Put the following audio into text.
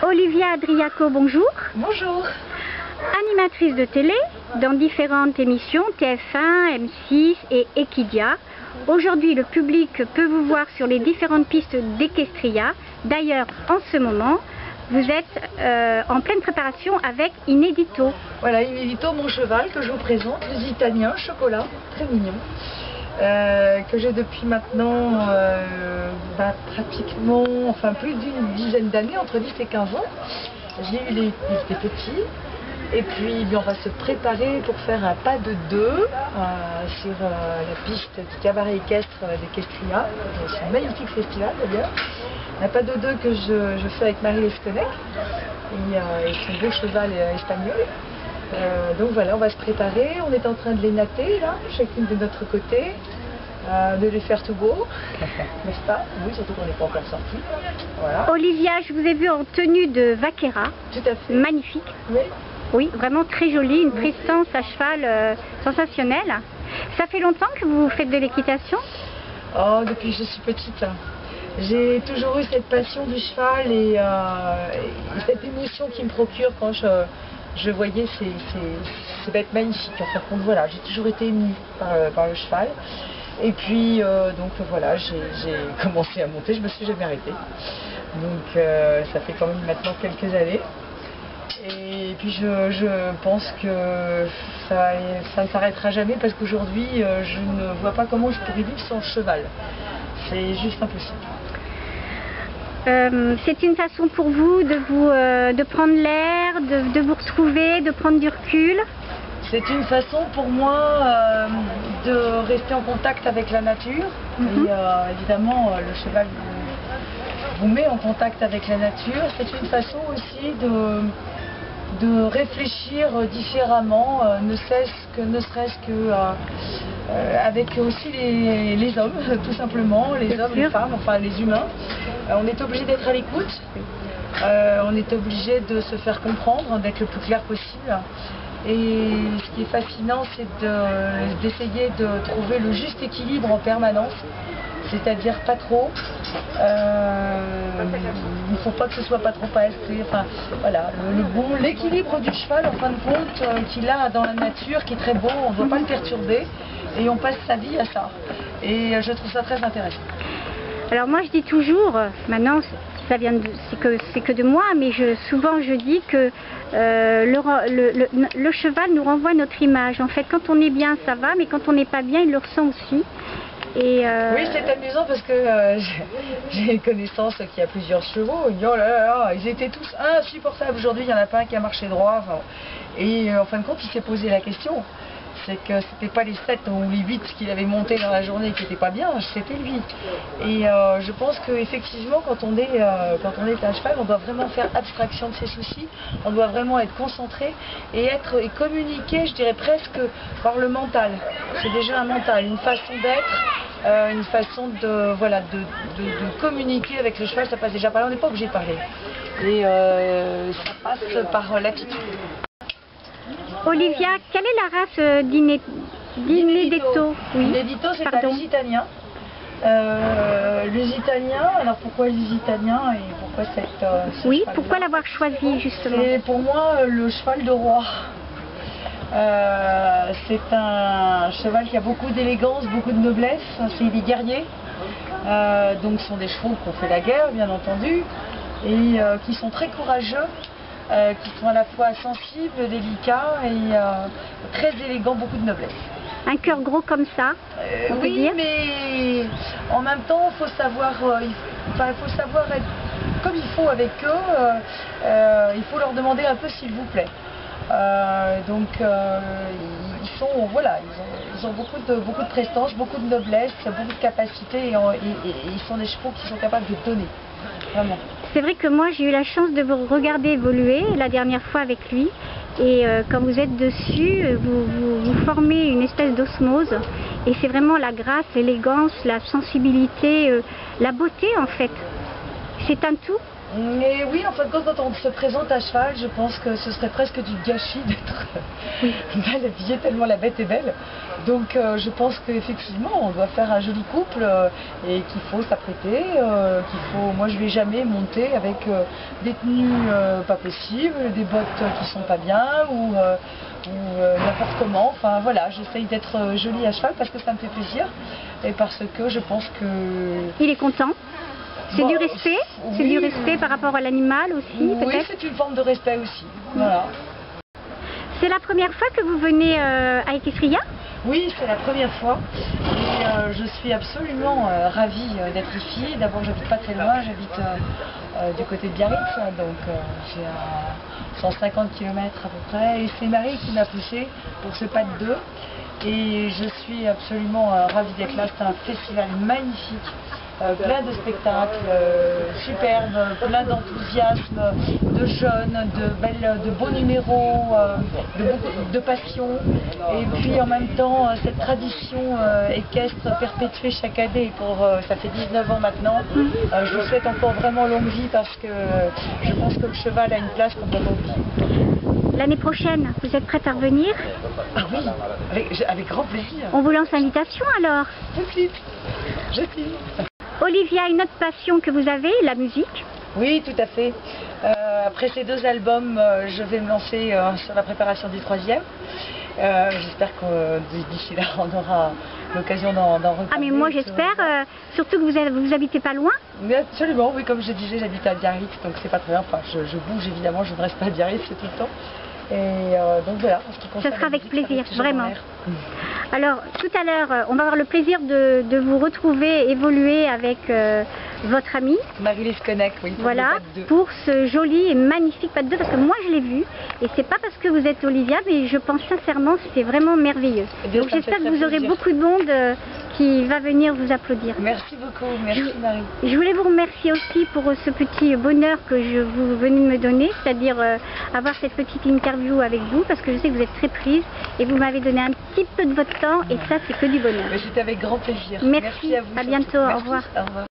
Olivia Adriaco, bonjour. Bonjour. Animatrice de télé dans différentes émissions TF1, M6 et Equidia. Aujourd'hui, le public peut vous voir sur les différentes pistes d'Equestria. D'ailleurs, en ce moment, vous êtes en pleine préparation avec Inédito. Voilà, Inédito, mon cheval que je vous présente, le Zitanien, chocolat, très mignon. Que j'ai depuis maintenant pratiquement, plus d'une dizaine d'années, entre 10 et 15 ans. Je l'ai eu, il était petit. Et puis on va se préparer pour faire un pas de deux sur la piste du cabaret équestre d'Equestria. C'est un magnifique festival d'ailleurs. Un pas de deux que je fais avec Marie Lesconec et son beau cheval espagnol. Donc voilà, on va se préparer. On est en train de les natter là, chacune de notre côté. De les faire tout beau, n'est-ce pas? Oui, surtout qu'on n'est pas encore sorti. Voilà. Olivia, je vous ai vu en tenue de vaquera. Tout à fait. Magnifique. Oui. Oui, vraiment très jolie, une prestance à cheval sensationnelle. Ça fait longtemps que vous faites de l'équitation? Oh, depuis que je suis petite. J'ai toujours eu cette passion du cheval et cette émotion qui me procure quand je voyais ces bêtes magnifiques. Enfin, voilà, j'ai toujours été émue par le cheval. Et puis, donc voilà, j'ai commencé à monter, je me suis jamais arrêtée. Donc, ça fait quand même maintenant quelques années. Et puis, je pense que ça ne s'arrêtera jamais parce qu'aujourd'hui, je ne vois pas comment je pourrais vivre sans cheval. C'est juste impossible. C'est une façon pour vous de prendre l'air, de vous retrouver, de prendre du recul? C'est une façon pour moi de rester en contact avec la nature. Et évidemment, le cheval vous met en contact avec la nature. C'est une façon aussi de réfléchir différemment, ne serait-ce que avec aussi les hommes, tout simplement, les hommes, les femmes, enfin les humains. On est obligé d'être à l'écoute, on est obligé de se faire comprendre, d'être le plus clair possible. Et ce qui est fascinant, c'est d'essayer de trouver le juste équilibre en permanence, c'est-à-dire pas trop. Il ne faut pas que ce soit pas trop assez. Enfin, voilà, l'équilibre du cheval, en fin de compte, qu'il a dans la nature, qui est très beau, on ne doit pas le perturber, et on passe sa vie à ça. Et je trouve ça très intéressant. Alors moi je dis toujours, maintenant c'est que de moi, mais souvent je dis que le cheval nous renvoie notre image. En fait, quand on est bien, ça va, mais quand on n'est pas bien, il le ressent aussi. Et oui, c'est amusant parce que j'ai une connaissance qui a plusieurs chevaux. Il dit, oh là là, ils étaient tous insupportables. Aujourd'hui, il n'y en a pas un qui a marché droit. Enfin, et en fin de compte, il s'est posé la question. C'est que c'était pas les 7 ou les 8 qu'il avait monté dans la journée qui n'étaient pas bien, c'était lui. Et je pense qu'effectivement, quand on est un cheval, on doit vraiment faire abstraction de ses soucis, on doit vraiment être concentré et communiquer, je dirais presque par le mental. C'est déjà un mental, une façon d'être, une façon de communiquer avec le cheval, ça passe déjà par là, on n'est pas obligé de parler. Et ça passe par l'attitude. Olivia, quelle est la race d'Inédito? Oui. Inédito, c'est un Lusitanien. Lusitanien, alors pourquoi Lusitanien et pourquoi cette... oui, pourquoi l'avoir choisi justement? C'est pour moi le cheval de roi. C'est un cheval qui a beaucoup d'élégance, beaucoup de noblesse, c'est des guerriers. Donc ce sont des chevaux qui ont fait la guerre, bien entendu, et qui sont très courageux. Qui sont à la fois sensibles, délicats et très élégants, beaucoup de noblesse. Un cœur gros comme ça, on peut dire. Mais en même temps, il faut savoir être comme il faut avec eux. Il faut leur demander un peu s'il vous plaît. Ils ont beaucoup de prestance, beaucoup de noblesse, beaucoup de capacité et ils sont des chevaux qui sont capables de donner, vraiment. C'est vrai que moi j'ai eu la chance de vous regarder évoluer la dernière fois avec lui et quand vous êtes dessus, vous formez une espèce d'osmose et c'est vraiment la grâce, l'élégance, la sensibilité, la beauté en fait. C'est un tout? Mais oui, en fin de compte, quand on se présente à cheval, je pense que ce serait presque du gâchis d'être mal habillé tellement la bête est belle. Donc je pense qu'effectivement, on doit faire un joli couple et qu'il faut s'apprêter, moi je vais jamais monter avec des tenues pas possibles, des bottes qui sont pas bien ou n'importe comment. Enfin voilà, j'essaye d'être jolie à cheval parce que ça me fait plaisir et parce que je pense que... Il est content? C'est Bon, du respect? oui. C'est du respect par rapport à l'animal aussi, Oui, peut-être? c'est une forme de respect aussi. Voilà. C'est la première fois que vous venez à Équestria? Oui, c'est la première fois. Et je suis absolument ravie d'être ici. D'abord, j'habite pas très loin, j'habite du côté de Biarritz, donc j'ai 150 km à peu près. Et c'est Marie qui m'a poussée pour ce pas de deux. Et je suis absolument ravie d'être là. C'est un festival magnifique. Plein de spectacles superbes, plein d'enthousiasme, de jeunes, de beaux numéros, de passion. Et puis en même temps, cette tradition équestre perpétuée chaque année, ça fait 19 ans maintenant. Je vous souhaite encore vraiment longue vie parce que je pense que le cheval a une place qu'on doit pas oublier. L'année prochaine, vous êtes prête à revenir? Ah oui, avec grand plaisir. On vous lance l'invitation alors? Tout de suite, je signe. Olivia, une autre passion que vous avez, la musique? Oui, tout à fait. Après ces 2 albums, je vais me lancer sur la préparation du 3e. J'espère que d'ici là, on aura l'occasion d'en reparler. Ah mais moi j'espère, surtout que vous habitez pas loin? Mais absolument, oui, comme je disais, j'habite à Biarritz, donc c'est pas très bien. Enfin, je bouge évidemment, je ne reste pas à Biarritz tout le temps. Et donc voilà, en ce qui concerne Ce sera avec la musique, plaisir, ça va vraiment. toujours Alors, tout à l'heure, on va avoir le plaisir de vous retrouver, évoluer avec votre amie. Marie-Lise Connec, oui, pour Voilà, le pas de deux. pour ce joli et magnifique pas de deux, parce que moi je l'ai vu, et c'est pas parce que vous êtes Olivia, mais je pense sincèrement que c'est vraiment merveilleux. Eh bien, Donc ça me j'espère fait que très vous aurez plaisir. beaucoup de monde qui va venir vous applaudir. Merci beaucoup, merci Marie. Je voulais vous remercier aussi pour ce petit bonheur que vous venez de me donner, c'est-à-dire avoir cette petite interview avec vous, parce que je sais que vous êtes très prise et vous m'avez donné un petit peu de votre temps et ça c'est que du bonheur. C'était avec grand plaisir. Merci, à vous. à bientôt, surtout. au revoir. Au revoir.